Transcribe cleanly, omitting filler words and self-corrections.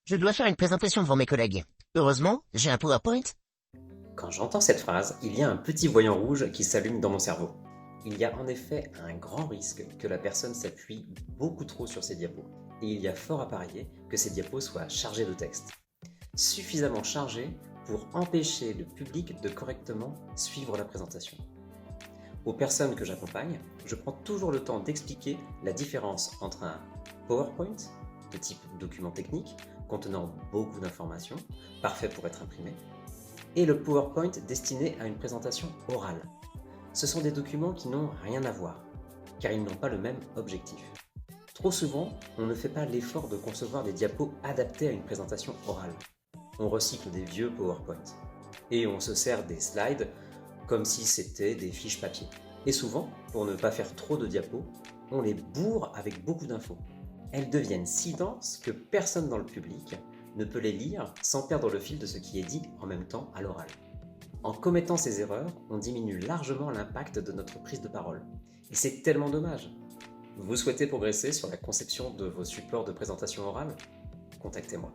Je dois faire une présentation devant mes collègues. Heureusement, j'ai un PowerPoint. Quand j'entends cette phrase, il y a un petit voyant rouge qui s'allume dans mon cerveau. Il y a en effet un grand risque que la personne s'appuie beaucoup trop sur ses diapos. Et il y a fort à parier que ces diapos soient chargés de texte. Suffisamment chargés pour empêcher le public de correctement suivre la présentation. Aux personnes que j'accompagne, je prends toujours le temps d'expliquer la différence entre un PowerPoint, de type document technique, contenant beaucoup d'informations, parfait pour être imprimé, et le PowerPoint destiné à une présentation orale. Ce sont des documents qui n'ont rien à voir, car ils n'ont pas le même objectif. Trop souvent, on ne fait pas l'effort de concevoir des diapos adaptés à une présentation orale. On recycle des vieux PowerPoint. Et on se sert des slides comme si c'était des fiches papier. Et souvent, pour ne pas faire trop de diapos, on les bourre avec beaucoup d'infos. Elles deviennent si denses que personne dans le public ne peut les lire sans perdre le fil de ce qui est dit en même temps à l'oral. En commettant ces erreurs, on diminue largement l'impact de notre prise de parole. Et c'est tellement dommage. Vous souhaitez progresser sur la conception de vos supports de présentation orale ? Contactez-moi.